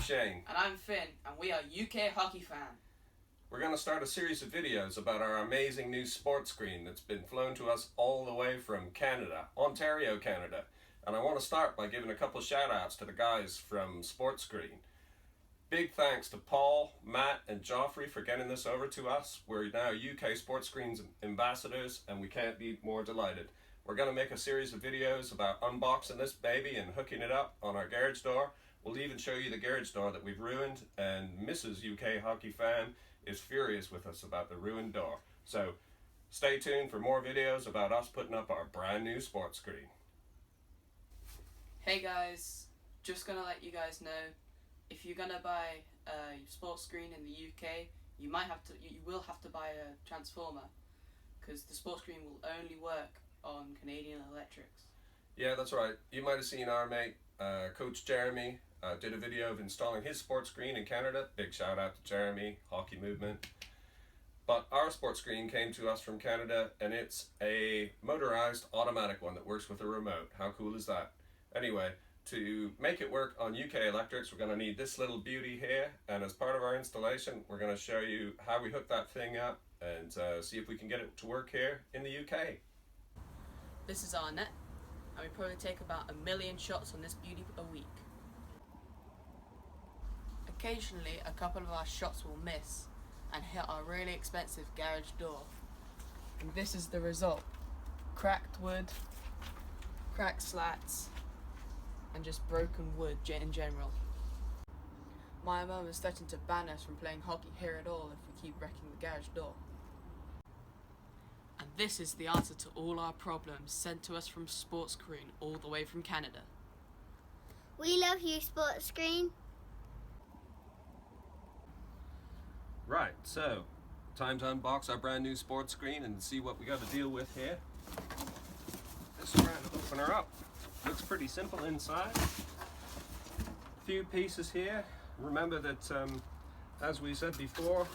Shane. And I'm Finn, and we are UK Hockey Fan. We're going to start a series of videos about our amazing new sports screen that's been flown to us all the way from Canada, Ontario, Canada. And I want to start by giving a couple shout outs to the guys from Sportscreen. Big thanks to Paul, Matt and Joffrey for getting this over to us. We're now UK Sportscreen Ambassadors and we can't be more delighted. We're going to make a series of videos about unboxing this baby and hooking it up on our garage door. We'll even show you the garage door that we've ruined, and Mrs. UK Hockey Fan is furious with us about the ruined door. So stay tuned for more videos about us putting up our brand new sports screen. Hey guys, just gonna let you guys know, if you're gonna buy a sports screen in the UK, you will have to buy a transformer, because the sports screen will only work on Canadian electrics. Yeah, that's right. You might have seen our mate, Coach Jeremy, did a video of installing his sports screen in Canada. Big shout out to Jeremy, Hockey Movement. But our sports screen came to us from Canada, and it's a motorized automatic one that works with a remote. How cool is that? Anyway, to make it work on UK electrics, we're going to need this little beauty here, and as part of our installation, we're going to show you how we hook that thing up and see if we can get it to work here in the UK. This is our net, and we probably take about 1 million shots on this beauty a week. Occasionally, a couple of our shots will miss and hit our really expensive garage door. And this is the result. Cracked wood, cracked slats, and just broken wood in general. My mum is threatened to ban us from playing hockey here at all if we keep wrecking the garage door. And this is the answer to all our problems, sent to us from Sportscreen all the way from Canada. We love you, Sportscreen. Right, so time to unbox our brand new sports screen and see what we got to deal with here. Just trying to open her up. Looks pretty simple inside. A few pieces here. Remember that, as we said before,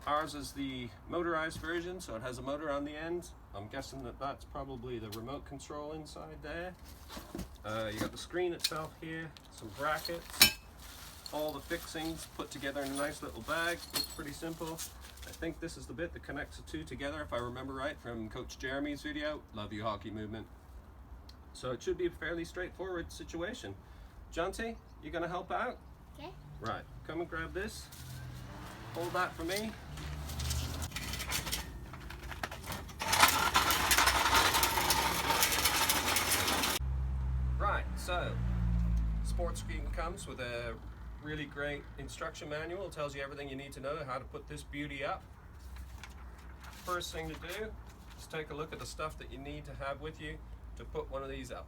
ours is the motorized version, so it has a motor on the end. I'm guessing that that's probably the remote control inside there. You got the screen itself here, some brackets, all the fixings put together in a nice little bag. Looks pretty simple. I think this is the bit that connects the two together, if I remember right from Coach Jeremy's video. Love you, Hockey Movement. So it should be a fairly straightforward situation. Jonty, you gonna help out? Okay. Right, come and grab this. Hold that for me. Right, so Sportscreen comes with a really great instruction manual. It tells you everything you need to know how to put this beauty up. First thing to do is take a look at the stuff that you need to have with you to put one of these up.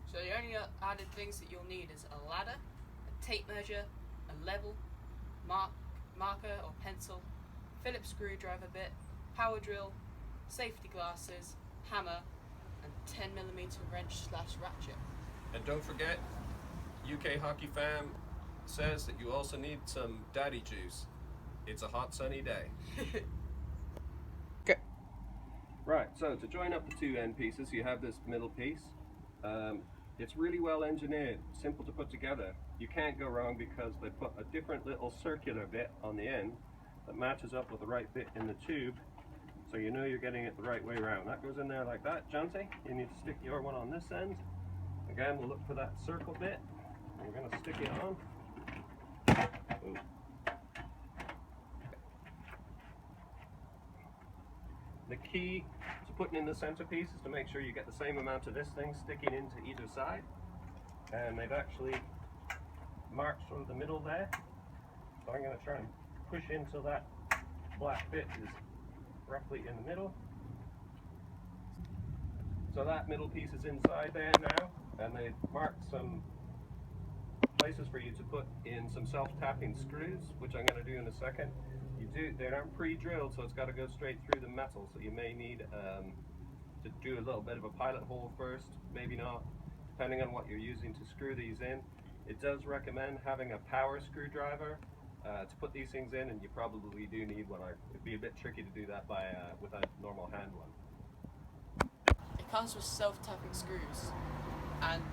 So the only added things that you'll need is a ladder, a tape measure, a level, marker or pencil, Phillips screwdriver bit, power drill, safety glasses, hammer, and 10mm wrench/ratchet. And don't forget, UK Hockey Fan says that you also need some daddy juice. It's a hot sunny day. Okay. Right, so to join up the two end pieces, you have this middle piece. It's really well engineered, simple to put together. You can't go wrong because they put a different little circular bit on the end that matches up with the right bit in the tube, so you know you're getting it the right way around. That goes in there like that. Jonty, you need to stick your one on this end. Again, we'll look for that circle bit. We're going to stick it on. Ooh. The key to putting in the centerpiece is to make sure you get the same amount of this thing sticking into either side. And they've actually marked sort of the middle there. So I'm going to try and push into that black bit is roughly in the middle. So that middle piece is inside there now, and they've marked some places for you to put in some self-tapping screws, which I'm going to do in a second. They aren't pre-drilled, so it's got to go straight through the metal, so you may need to do a little bit of a pilot hole first, maybe not, depending on what you're using to screw these in. It does recommend having a power screwdriver to put these things in, and you probably do need one. It'd be a bit tricky to do that with a normal hand one. It comes with self-tapping screws,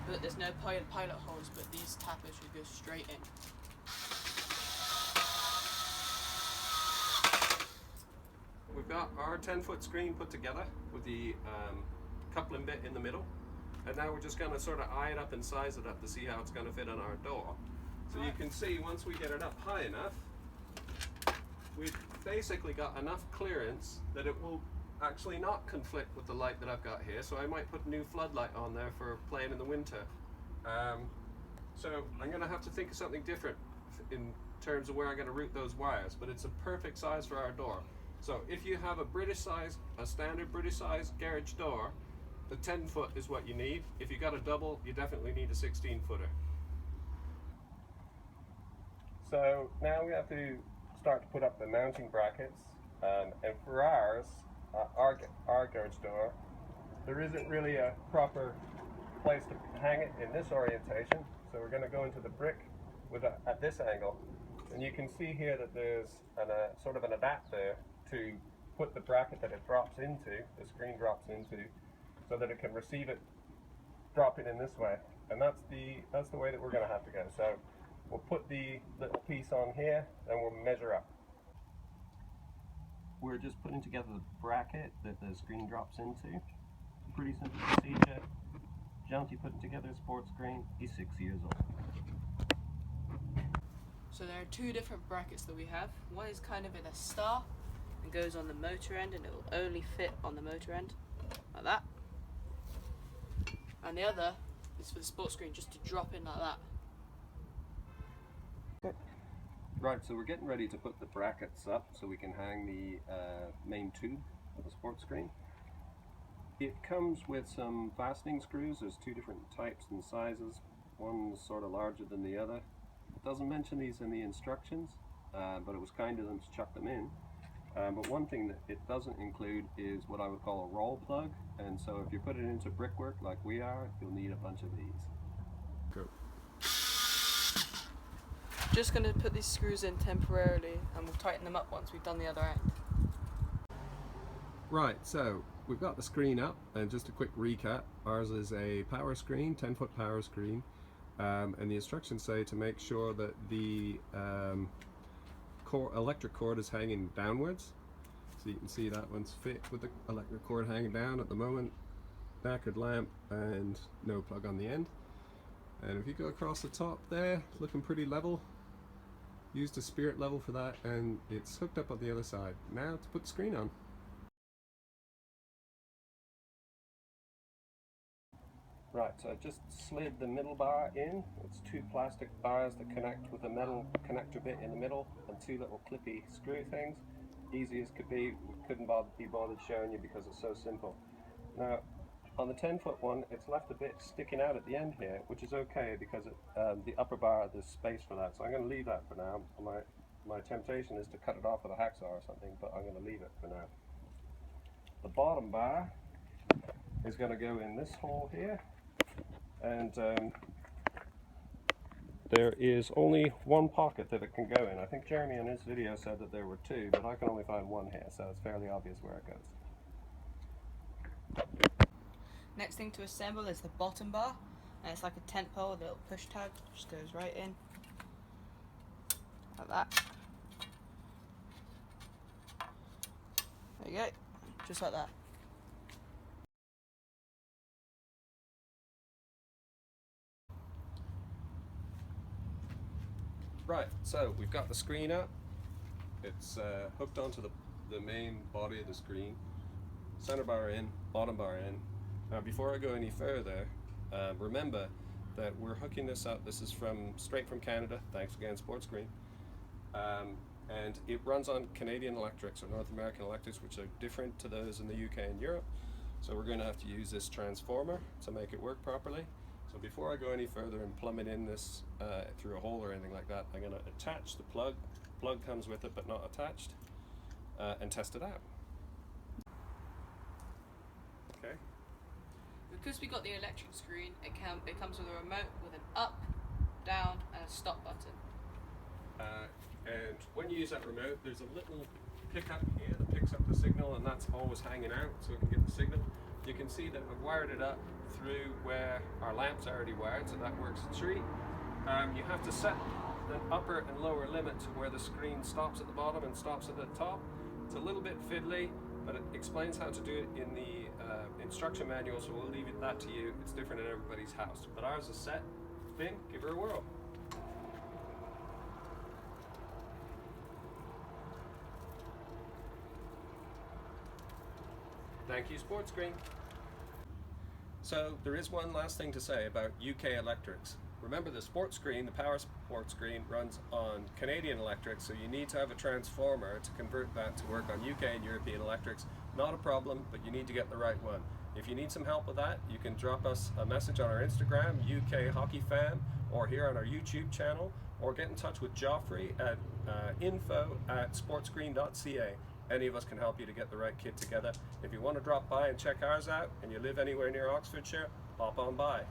but there's no pilot holes, but these tappers should go straight in. We've got our 10-foot screen put together with the coupling bit in the middle, and now we're just going to sort of eye it up and size it up to see how it's going to fit on our door. So you can see once we get it up high enough, we've basically got enough clearance that it will actually not conflict with the light that I've got here. So I might put a new floodlight on there for playing in the winter. So I'm going to have to think of something different in terms of where I'm going to route those wires, but it's a perfect size for our door. So if you have a standard British size garage door, the 10-foot is what you need. If you got a double, you definitely need a 16-footer. So now we have to start to put up the mounting brackets, and for our garage door, there isn't really a proper place to hang it in this orientation. So we're going to go into the brick at this angle, and you can see here that there's sort of an adapt there to put the bracket that it drops into, the screen drops into, so that it can receive it dropping in this way. And that's the way that we're going to have to go. So we'll put the little piece on here and we'll measure up. We're just putting together the bracket that the screen drops into. Pretty simple procedure. Jonty putting together a sports screen. He's 6 years old. So there are two different brackets that we have. One is kind of in a star and goes on the motor end, and it will only fit on the motor end, like that. And the other is for the sports screen, just to drop in like that. Right, so we're getting ready to put the brackets up so we can hang the main tube of the sports screen. It comes with some fastening screws. There's two different types and sizes. One's sort of larger than the other. It doesn't mention these in the instructions, but it was kind of them to chuck them in. But one thing that it doesn't include is what I would call a roll plug, and so if you put it into brickwork like we are, you'll need a bunch of these. Go. Just going to put these screws in temporarily, and we'll tighten them up once we've done the other end. Right, so we've got the screen up, and just a quick recap. Ours is a power screen, 10-foot power screen, and the instructions say to make sure that the electric cord is hanging downwards. So you can see that one's fit with the electric cord hanging down at the moment. Knackered lamp and no plug on the end. And if you go across the top there, looking pretty level. Used a spirit level for that, and it's hooked up on the other side. Now to put the screen on. Right, so I just slid the middle bar in. It's two plastic bars that connect with a metal connector bit in the middle and two little clippy screw things. Easy as could be, couldn't be bothered showing you because it's so simple. Now, on the 10-foot one, it's left a bit sticking out at the end here, which is okay because the upper bar, there's space for that. So I'm going to leave that for now. My temptation is to cut it off with a hacksaw or something, but I'm going to leave it for now. The bottom bar is going to go in this hole here. And there is only one pocket that it can go in. I think Jeremy in his video said that there were two, but I can only find one here, so it's fairly obvious where it goes. Next thing to assemble is the bottom bar, and it's like a tent pole with a little push tag, just goes right in, like that. There you go, just like that. Right, so we've got the screen up. It's hooked onto the main body of the screen. Center bar in, bottom bar in. Now before I go any further, remember that we're hooking this up. This is straight from Canada. Thanks again, Sportscreen. And it runs on Canadian electrics or North American electrics, which are different to those in the UK and Europe. So we're going to have to use this transformer to make it work properly. So before I go any further and plumb it in this through a hole or anything like that, I'm going to attach the plug. Plug comes with it but not attached, and test it out. Okay. Because we got the electric screen, it comes with a remote with an up, down, and a stop button. And when you use that remote, there's a little pickup here that picks up the signal, and that's always hanging out so it can get the signal. You can see that I've wired it up through where our lamp's already wired, so that works a treat. You have to set an upper and lower limit to where the screen stops at the bottom and stops at the top. It's a little bit fiddly, but it explains how to do it in the instruction manual, so we'll leave that to you. It's different in everybody's house, but ours is set. Finn, give her a whirl. Thank you, Sportscreen. So there is one last thing to say about UK electrics. Remember, the Sportscreen, the power Sportscreen, runs on Canadian electrics, so you need to have a transformer to convert that to work on UK and European electrics. Not a problem, but you need to get the right one. If you need some help with that, you can drop us a message on our Instagram, UK Hockey Fan, or here on our YouTube channel, or get in touch with Joffrey at info@sportscreen.ca. Any of us can help you to get the right kit together. If you want to drop by and check ours out, and you live anywhere near Oxfordshire, hop on by.